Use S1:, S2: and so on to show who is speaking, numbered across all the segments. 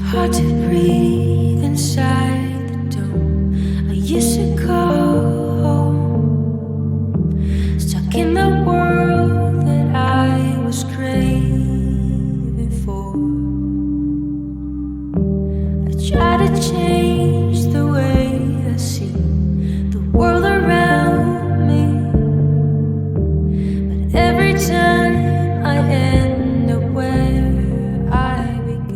S1: hard to breathe inside the dome. I used to call home, stuck in the world that I was craving for. I try to change the way I see the world around me, but every time I end up where I begin.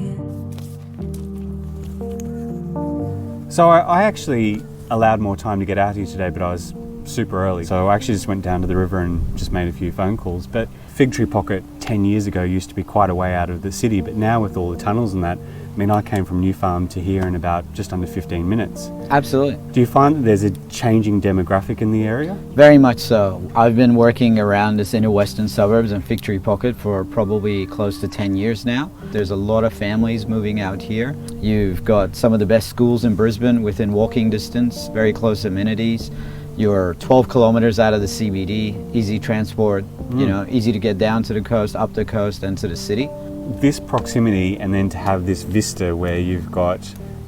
S2: So I actually allowed more time to get out here today, but I was super early. So I actually just went down to the river and just made a few phone calls. But Fig Tree Pocket 10 years ago used to be quite a way out of the city, but now with all the tunnels and that, I mean, I came from New Farm to here in about just under 15 minutes.
S3: Absolutely.
S2: Do you find that there's a changing demographic in the area?
S3: Very much so. I've been working around this inner western suburbs and Fig Tree Pocket for probably close to 10 years now. There's a lot of families moving out here. You've got some of the best schools in Brisbane within walking distance, very close amenities. You're 12 kilometers out of the CBD, easy transport, you know, easy to get down to the coast, up the coast and to the city.
S2: This proximity, and then to have this vista where you've got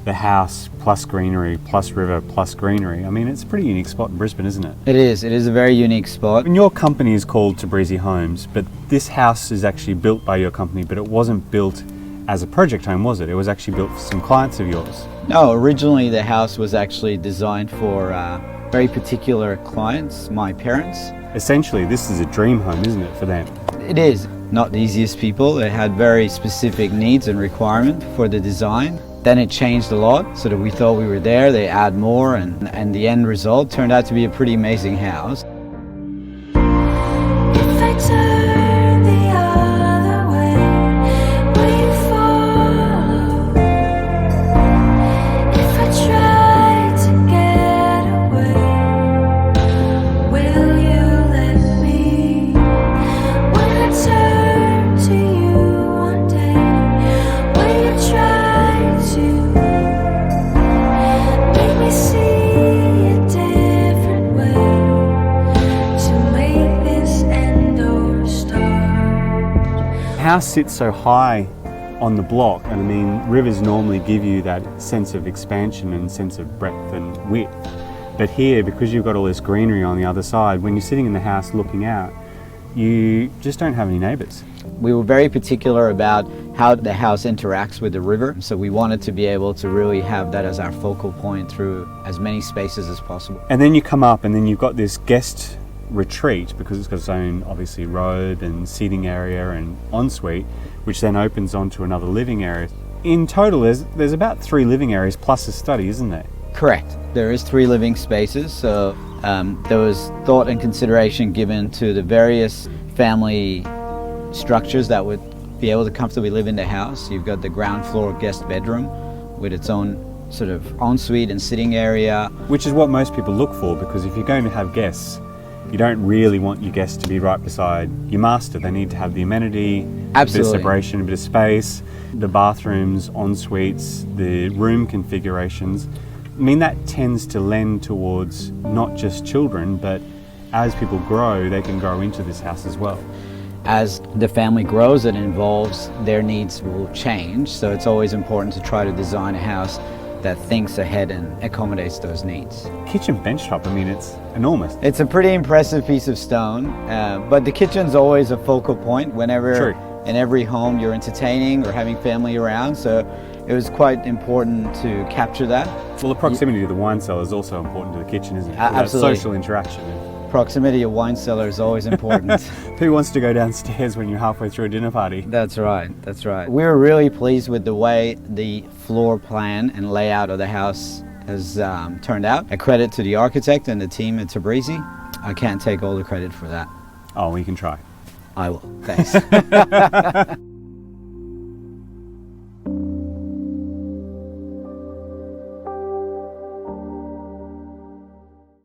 S2: the house plus greenery plus river plus greenery, I mean, it's a pretty unique spot in Brisbane, isn't it?
S3: It is a very unique spot.
S2: And your company is called Tabrizi Homes, but this house is actually built by your company, but it wasn't built as a project home, was it? It was actually built for some clients of yours.
S3: No, originally the house was actually designed for very particular clients, my parents.
S2: Essentially, this is a dream home, isn't it, for them?
S3: It is. Not the easiest people. They had very specific needs and requirements for the design. Then it changed a lot, so that we thought we were there, they add more, and the end result turned out to be a pretty amazing house.
S1: If I turn the other way, will you follow? If I try to get away, will you let me? When I turn to you one day, will you try to make me see a different way, to make this end or start?
S2: The house sits so high on the block, and I mean, rivers normally give you that sense of expansion and sense of breadth and width. But here, because you've got all this greenery on the other side, when you're sitting in the house looking out, you just don't have any neighbours.
S3: We were very particular about how the house interacts with the river, so we wanted to be able to really have that as our focal point through as many spaces as possible.
S2: And then you come up and then you've got this guest retreat, because it's got its own, obviously, robe and seating area and ensuite, which then opens onto another living area. In total, there's about 3 living areas plus a study, isn't there?
S3: Correct. There is 3 living spaces, so there was thought and consideration given to the various family structures that would be able to comfortably live in the house. You've got the ground floor guest bedroom with its own sort of ensuite and sitting area.
S2: Which is what most people look for, because if you're going to have guests, you don't really want your guests to be right beside your master. They need to have the amenity,
S3: Absolutely.
S2: a bit of separation, a bit of space, the bathrooms, en-suites, the room configurations. I mean, that tends to lend towards not just children, but as people grow, they can grow into this house as well.
S3: As the family grows, it involves their needs will change, so it's always important to try to design a house that thinks ahead and accommodates those needs.
S2: Kitchen bench top, I mean, it's enormous.
S3: It's a pretty impressive piece of stone, but the kitchen's always a focal point whenever
S2: True.
S3: in every home you're entertaining or having family around, so it was quite important to capture that.
S2: Well, the proximity to the wine cellar is also important to the kitchen, isn't it? For that
S3: Absolutely.
S2: social interaction.
S3: Proximity of wine cellar is always important.
S2: Who wants to go downstairs when you're halfway through a dinner party?
S3: That's right, that's right. We were really pleased with the way the floor plan and layout of the house has turned out. A credit to the architect and the team at Tabrizi. I can't take all the credit for that.
S2: Oh, we can try.
S3: I will, thanks.